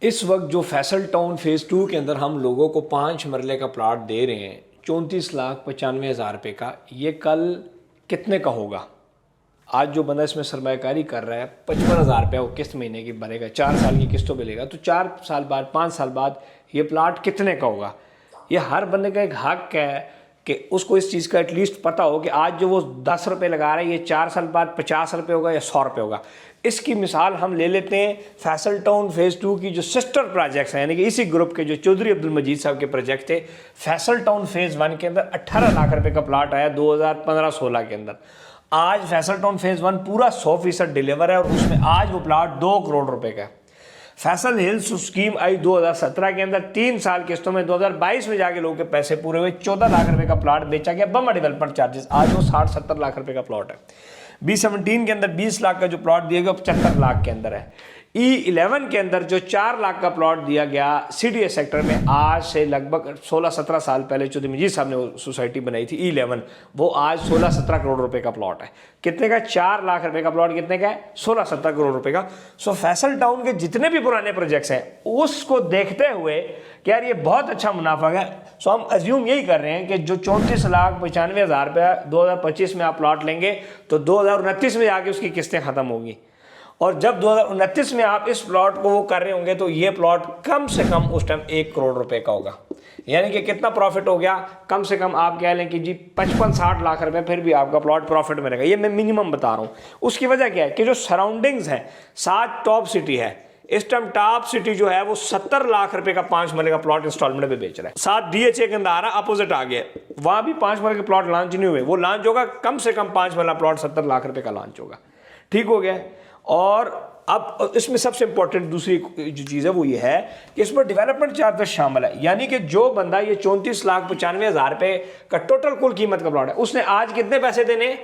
इस वक्त जो फैसल टाउन फेज़ 2 के अंदर हम लोगों को 5 मरले का प्लाट दे रहे हैं 34,95,000 रुपये का, ये कल कितने का होगा? आज जो बंदा इसमें सरमायाकारी कर रहा है 55,000 रुपये वो किस्त महीने की भरेगा, 4 साल की किस्तों पे लेगा, तो 4 साल बाद 5 साल बाद ये प्लाट कितने का होगा? ये हर बंदे का एक हक है कि उसको इस चीज़ का एटलीस्ट पता हो कि आज जो वो 10 रुपये लगा रहा है ये 4 साल बाद 50 रुपये होगा या 100 रुपये होगा। इसकी मिसाल हम ले लेते हैं फैसल टाउन फेज़ 2 की जो सिस्टर प्रोजेक्ट्स हैं, यानी कि इसी ग्रुप के जो चौधरी अब्दुल मजीद साहब के प्रोजेक्ट थे। फैसल टाउन फेज़ 1 के अंदर 18 लाख रुपए का प्लाट आया 2015-16 के अंदर। आज फैसल टाउन फेज़ 1 पूरा 100% डिलीवर है और उसमें आज वो प्लाट 2 करोड़ रुपए का है। फैसल हिल्स स्कीम आई 2017 के अंदर 3 साल किस्तों में 2022 में जाके लोगों के पैसे पूरे हुए, 14 लाख रुपए का प्लाट बेचा गया बम्मा डेवलपमेंट चार्जेस। आज वो 60-70 लाख रुपए का प्लॉट है। B17 के अंदर 20 लाख का जो प्लॉट दिया गया 75 लाख के अंदर है। E11 के अंदर जो 4 लाख का प्लॉट दिया गया CDA सेक्टर में, आज से लगभग 16-17 साल पहले चौधरी मजीद साहब ने वो सोसाइटी बनाई थी E11, वो आज 16-17 करोड़ रुपए का प्लॉट है। कितने का? 4 लाख रुपए का प्लॉट कितने का है? 16-17 करोड़ रुपए का। सो फैसल टाउन के जितने भी पुराने प्रोजेक्ट्स हैं उसको देखते हुए कि यार ये बहुत अच्छा मुनाफा है, सो हम अज्यूम यही कर रहे हैं कि जो 34,95,000 रुपया 2025 में आप प्लॉट लेंगे तो 2029 में आके उसकी किस्तें खत्म होगी, और जब 2029 में आप इस प्लॉट को वो कर रहे होंगे तो ये प्लॉट कम से कम उस टाइम 1 करोड़ रुपए का होगा। यानी कि कितना प्रॉफिट हो गया? कम से कम आप कह लें कि जी 55-60 लाख रुपए फिर भी आपका प्लॉट प्रॉफिट में रहेगा। ये मैं मिनिमम बता रहा हूँ। उसकी वजह क्या है कि जो सराउंडिंग्स हैं, 7 टॉप सिटी है, इस टाइम टॉप सिटी जो है वो 70 लाख रुपए का 5 मरले का प्लॉट इंस्टॉलमेंट पे बेच रहा है। 7 DHA के अंदर आ रहा, अपोजिट आ गया, वहां भी 5 मरले के प्लॉट लॉन्च नहीं हुए, वो लॉन्च होगा कम से कम 5 मरला प्लॉट 70 लाख रुपए का लॉन्च होगा। ठीक हो गया। और अब इसमें सबसे इंपॉर्टेंट दूसरी जो चीज़ है वो ये है कि इसमें डेवलपमेंट चार्जेस शामिल है। यानी कि जो बंदा ये 34,95,000 रुपए का टोटल कुल कीमत का प्लॉट है, उसने आज कितने पैसे देने?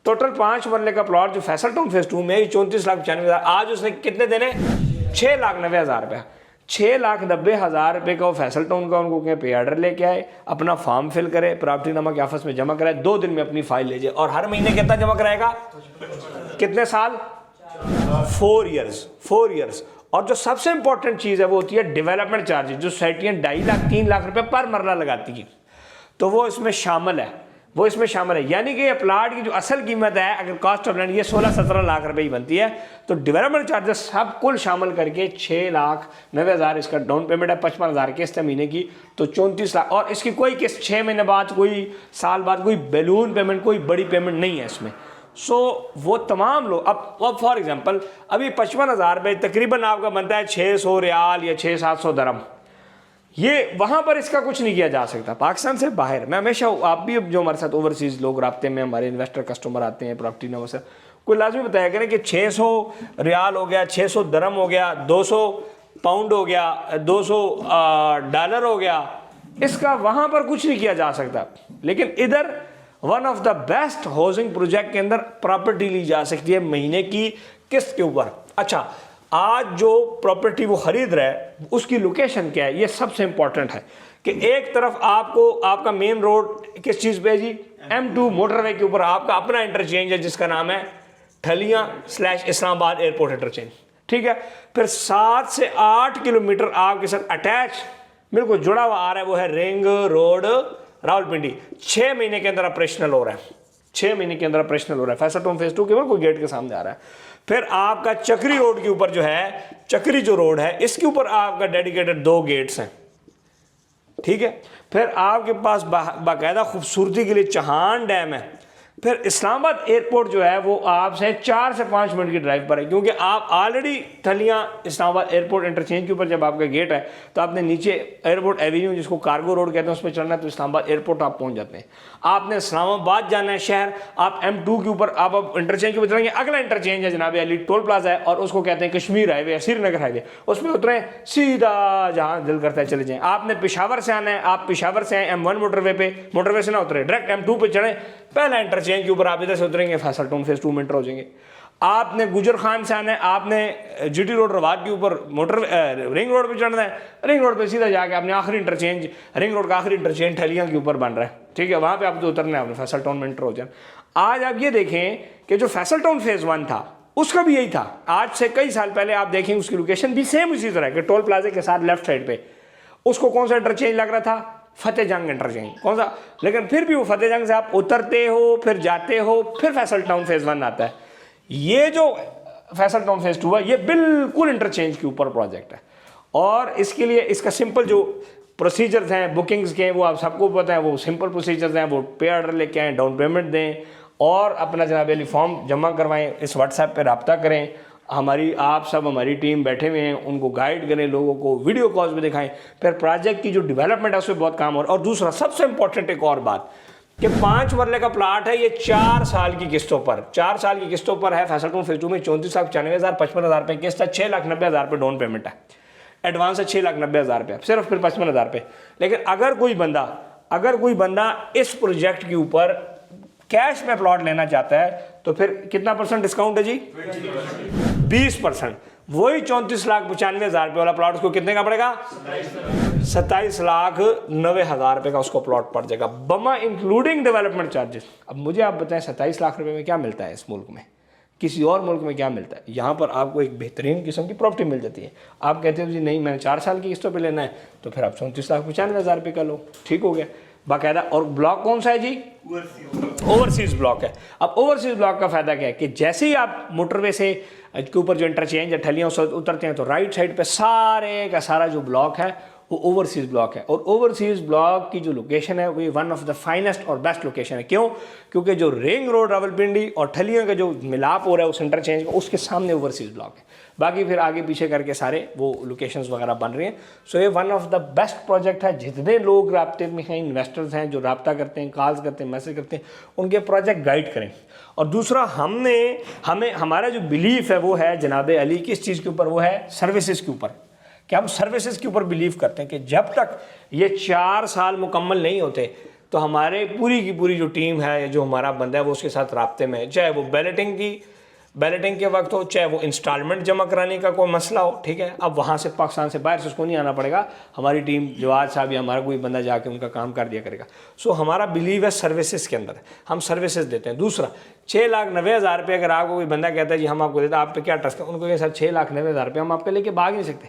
टोटल 5 मरले का प्लॉट जो फैसल टाउन फेज़ 2 में 34,95,000, आज उसने कितने देने? 6,90,000 रुपया। 6,90,000 रुपये का वो फैसल टाउन का उनको कहें पे आर्डर लेके आए, अपना फॉर्म फिल करे, प्रॉपर्टी नामा के ऑफिस में जमा कराए, 2 दिन में अपनी फाइल ले जाए, और हर महीने कितना जमा कराएगा? कितने साल? 4 ईयर्स। और जो सबसे इंपॉर्टेंट चीज़ है वो होती है डेवलपमेंट चार्जेस, जो सोसाइटियाँ 2.5 लाख 3 लाख रुपए पर मरला लगाती हैं, तो वो इसमें शामिल है। यानी कि ये प्लाट की जो असल कीमत है, अगर कॉस्ट ऑफ लैंड ये 16-17 लाख रुपए ही बनती है, तो डेवलपमेंट चार्जेस सब कुल शामिल करके 6,90,000 इसका डाउन पेमेंट है, 55,000 किस्त है महीने की, तो 34 लाख। और इसकी कोई किस्त 6 महीने बाद, कोई साल बाद, कोई बैलून पेमेंट, कोई बड़ी पेमेंट नहीं है इसमें। सो वो तमाम लोग अब फॉर एग्जांपल अभी 55,000 रुपये तकरीबन आपका बनता है 600 रियाल या 600-700 दरम। ये वहाँ पर इसका कुछ नहीं किया जा सकता पाकिस्तान से बाहर। मैं हमेशा, आप भी जो हमारे साथ ओवरसीज़ लोग राब्ते में, हमारे इन्वेस्टर कस्टमर आते हैं प्रॉपर्टी नंबर से, कोई लाजमी बताया करें कि 600 रियाल हो गया, 600 दरम हो गया, 200 पाउंड हो गया, 200 डॉलर हो गया, इसका वहाँ पर कुछ नहीं किया जा सकता। लेकिन इधर one of the best housing project के अंदर प्रॉपर्टी ली जा सकती है महीने की किस्त के ऊपर। अच्छा, आज जो प्रॉपर्टी वो खरीद रहा है उसकी लोकेशन क्या है, ये सबसे इंपॉर्टेंट है कि एक तरफ आपको आपका मेन रोड किस चीज़ पे है जी? M2 मोटरवे के ऊपर आपका अपना इंटरचेंज है जिसका नाम है ठलियां/इस्लामाबाद एयरपोर्ट इंटरचेंज। ठीक है। फिर 7 से 8 किलोमीटर आपके साथ अटैच बिल्कुल जुड़ा हुआ आ रहा है, वो है रिंग रोड रावलपिंडी। 6 महीने के अंदर ऑपरेशनल हो रहा है, 6 महीने के अंदर ऑपरेशनल हो रहा है। फैसल टाउन फेज़ 2 केवल कोई गेट के सामने आ रहा है। फिर आपका चक्री रोड के ऊपर जो है, चक्री जो रोड है इसके ऊपर आपका डेडिकेटेड 2 गेट्स हैं। ठीक है। फिर आपके पास बाकायदा खूबसूरती के लिए चहान डैम है। फिर इस्लामाबाद एयरपोर्ट जो है वो आपसे 4 से 5 मिनट की ड्राइव पर है, क्योंकि आप ऑलरेडी ठलियां इस्लामाबाद एयरपोर्ट इंटरचेंज के ऊपर जब आपका गेट है तो आपने नीचे एयरपोर्ट एवेन्यू जिसको कार्गो रोड कहते हैं उसमें चलना है, तो इस्लामाबाद एयरपोर्ट आप पहुंच जाते हैं। आपने इस्लामाबाद जाना है शहर, आप M2 के ऊपर आप इंटरचेंज के ऊपर चलेंगे, अगला इंटरचेंज है जनाब अली टोल प्लाजा है, और उसको कहते हैं कश्मीर हाईवे या श्रीनगर हाईवे, उसमें उतरें, सीधा जहाँ दिल करता है चले जाएँ। आपने पेशावर से आना है, आप पेशावर से आए M1 मोटरवे पे, मोटरवे से ना उतरे, डायरेक्ट M2 पे चढ़े, पहला इंटरचेंज के ऊपर आप इधर से उतरेंगे, फैसल टाउन फेज़ 2 में एंटर हो जाएंगे। आपने गुजर खान से आना है, आपने GT रोड रवाद के ऊपर मोटर रिंग रोड पे चढ़ना है, रिंग रोड पे सीधा जाके आपने आखिरी इंटरचेंज, रिंग रोड का आखिरी इंटरचेंज ठलियां के ऊपर बन रहा है। ठीक है, वहाँ पे आपको उतरना है, आपने फैसल टाउन में एंटर हो जाए। आज आप ये देखें कि जो फैसल टाउन फेज़ 1 था उसका भी यही था। आज से कई साल पहले आप देखेंगे उसकी लोकेशन भी सेम उसी तरह कि टोल प्लाजा के साथ लेफ्ट साइड पे उसको कौन सा इंटरचेंज लग रहा था, फतेह जंग इंटरचेंज कौन सा, लेकिन फिर भी वो फतेह जंग से आप उतरते हो फिर जाते हो फिर फैसल टाउन फेज़ 1 आता है। ये जो फैसल टाउन फेज़ 2 है ये बिल्कुल इंटरचेंज के ऊपर प्रोजेक्ट है और इसके लिए इसका सिंपल जो प्रोसीजर्स हैं बुकिंग्स के वो आप सबको पता है, वो सिंपल प्रोसीजर्स हैं। वो पे ऑर्डर लेके आएँ, डाउन पेमेंट दें और अपना जनाब अली फॉर्म जमा करवाएं, इस व्हाट्सएप पे रब्ता करें। हमारी टीम बैठे हुए हैं, उनको गाइड करें, लोगों को वीडियो कॉल्स में दिखाएं, फिर प्रोजेक्ट की जो डेवलपमेंट है उसमें बहुत काम हो रहा है। और दूसरा सबसे इंपॉर्टेंट एक और बात कि 5 मरले का प्लाट है, ये 4 साल की किस्तों पर, 4 साल की किस्तों पर है। फैसल टाउन फेज़ 2 में 34,95,000 55,000 रुपये किस्त है, 6,90,000 रुपये डाउन पेमेंट है, एडवांस है 6,90,000 रुपये, सिर्फ फिर 55,000 रुपये। लेकिन अगर कोई बंदा इस प्रोजेक्ट के ऊपर कैश में प्लॉट लेना चाहता है तो फिर कितना % डिस्काउंट है जी? 20%। वही 34,95,000 रुपये वाला प्लॉट उसको कितने का पड़ेगा? 27,90,000 रुपये का उसको प्लॉट पड़ जाएगा, बमा इंक्लूडिंग डेवलपमेंट चार्जेस। अब मुझे आप बताएं 27 लाख रुपए में क्या मिलता है इस मुल्क में, किसी और मुल्क में क्या मिलता है? यहाँ पर आपको एक बेहतरीन किस्म की प्रॉपर्टी मिल जाती है। आप कहते हो जी नहीं मैंने 4 साल की किस्तों पे लेना है, तो फिर आप 34,95,000 रुपये का लो, ठीक हो गया बाकायदा। और ब्लॉक कौन सा है जी? ओवरसीज ब्लॉक है। अब ओवरसीज ब्लॉक का फायदा क्या है कि जैसे ही आप मोटरवे से के ऊपर जो इंटरचेंज है ठलियाँ उतरते हैं तो राइट साइड पे सारे का सारा जो ब्लॉक है वो ओवरसीज ब्लॉक है। और ओवरसीज ब्लॉक की जो लोकेशन है वो वन ऑफ द फाइनेस्ट और बेस्ट लोकेशन है। क्यों? क्योंकि जो रिंग रोड रावलपिंडी और ठलियों का जो मिलाप हो रहा है उस इंटरचेंज का, उसके सामने ओवरसीज ब्लॉक है। बाकी फिर आगे पीछे करके सारे वो लोकेशंस वगैरह बन रही हैं। सो ये one of the best project है। जितने लोग राब्ते में हैं, इन्वेस्टर्स हैं जो राब्ता करते हैं, कॉल्स करते हैं, मैसेज करते हैं, उनके प्रोजेक्ट गाइड करें। और दूसरा हमें हमारा जो बिलीफ है वो है जनाब अली किस चीज़ के ऊपर, वो है सर्विसेज के ऊपर। कि हम सर्विसेज के ऊपर बिलीव करते हैं कि जब तक ये 4 साल मुकम्मल नहीं होते तो हमारे पूरी की पूरी जो टीम है, जो हमारा बंदा है वो उसके साथ राब्ते में है, चाहे वो बैलेटिंग के वक्त हो, चाहे वो इंस्टॉलमेंट जमा कराने का कोई मसला हो, ठीक है। अब वहाँ से पाकिस्तान से बाहर से उसको नहीं आना पड़ेगा, हमारी टीम जवाद साहब या हमारा कोई बंदा जाके उनका काम कर दिया करेगा। सो हमारा बिलीव है सर्विसेज के अंदर, हम सर्विसेज देते हैं। दूसरा 6,90,000 रुपये अगर आपको कोई बंदा कहता है जी हम आपको देते हैं, आप पे क्या ट्रस्ट है, उनको सर 6,90,000 रुपये हम आपके लेके भाग नहीं सकते।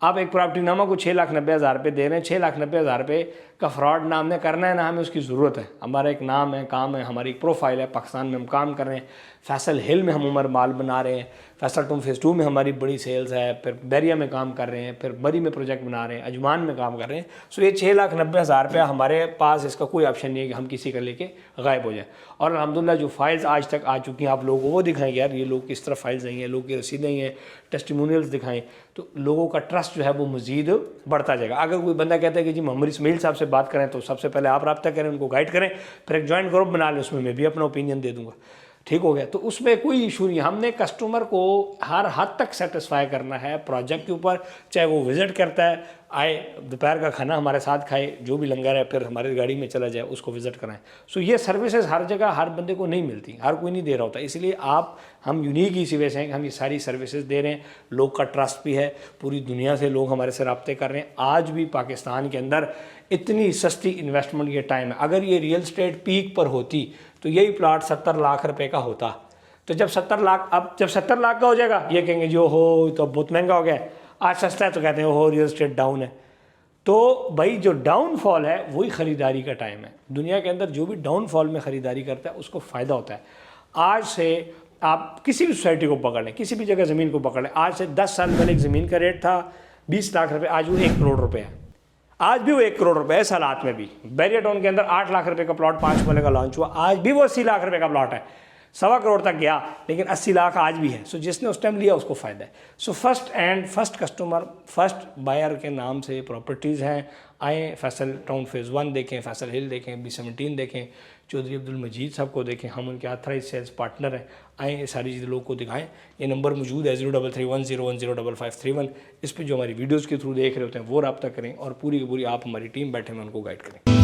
आप एक प्रॉपर्टी नामा को 6,90,000 रुपये दे रहे हैं, 6,90,000 रुपये का फ्रॉड ना हमने करना है ना हमें उसकी ज़रूरत है। हमारा एक नाम है, काम है, हमारी एक प्रोफाइल है, पाकिस्तान में हम काम कर रहे हैं, फैसल हिल में हम उमर माल बना रहे हैं, फैसल टाउन फेज़ 2 में हमारी बड़ी सेल्स है, फिर बैरिया में काम कर रहे हैं, फिर बरी में प्रोजेक्ट बना रहे हैं, अजमान में काम कर रहे हैं। सो ये 6,90,000 रुपया हमारे पास, इसका कोई ऑप्शन नहीं है कि हम किसी का लेके गायब हो जाए। और अल्हम्दुलिल्लाह जो फाइल्स आज तक आ चुकी हैं आप लोगों को वो दिखाएंगे, यार ये लोग किस तरह फाइल्स आई हैं, लोग की रसीदें आई हैं, टेस्टिमोनियल्स दिखाएं, तो लोगों का ट्रस्ट जो है वो मज़ीद बढ़ता जाएगा। अगर कोई बंदा कहता है कि जी मोहम्मद इस्माइल साहब से बात करें तो सबसे पहले आप रब्ता करें, उनको गाइड करें, फिर एक जॉइंट ग्रुप बना लें, उसमें मैं भी अपना ओपिनियन दे दूँगा, ठीक हो गया। तो उसमें कोई इशू नहीं, हमने कस्टमर को हर हद तक सेटिस्फाई करना है प्रोजेक्ट के ऊपर। चाहे वो विज़िट करता है, आए दोपहर का खाना हमारे साथ खाए, जो भी लंगर है फिर हमारी गाड़ी में चला जाए, उसको विज़िट कराएं। सो ये सर्विसेज हर जगह हर बंदे को नहीं मिलती, हर कोई नहीं दे रहा होता, इसलिए हम यूनिक इसी वजह से हैं कि हम ये सारी सर्विसेज दे रहे हैं। लोग का ट्रस्ट भी है, पूरी दुनिया से लोग हमारे से रब्ते कर रहे हैं। आज भी पाकिस्तान के अंदर इतनी सस्ती इन्वेस्टमेंट ये टाइम है, अगर ये रियल स्टेट पीक पर होती तो यही प्लाट 70 लाख रुपए का होता। तो जब 70 लाख का हो जाएगा ये कहेंगे जो हो तो बहुत महंगा हो गया, आज सस्ता है तो कहते हैं हो रियल स्टेट डाउन है। तो भाई जो डाउनफॉल है वही ख़रीदारी का टाइम है। दुनिया के अंदर जो भी डाउनफॉल में ख़रीदारी करता है उसको फ़ायदा होता है। आज से आप किसी भी सोसाइटी को पकड़ लें, किसी भी जगह ज़मीन को पकड़ लें, आज से 10 साल पहले एक ज़मीन का रेट था 20 लाख रुपये, आज वो 1 करोड़ रुपये है। आज भी वो 1 करोड़ रुपये इस हालात में भी। बैरिया टाउन के अंदर 8 लाख रुपए का प्लॉट 5 मरले का लॉन्च हुआ, आज भी वो 80 लाख रुपए का प्लॉट है, 1.25 करोड़ तक गया, लेकिन 80 लाख आज भी है। सो जिसने उस टाइम लिया उसको फ़ायदा है। So first customer, first buyer के नाम से प्रॉपर्टीज़ हैं। आएँ फैसल टाउन फेज़ 1 देखें, फैसल हिल देखें, B17 देखें, चौधरी अब्दुल मजीद साहब को देखें, हम उनके ऑथराइज सेल्स पार्टनर हैं। आएँ ये सारी चीज़ें लोग को दिखाएं। ये नंबर मौजूद है 0331010531, इस पर जो हमारी वीडियोज़ के थ्रू देख रहे होते हैं वो रब्ता करें और पूरी की पूरी आप हमारी टीम बैठे में उनको गाइड करें।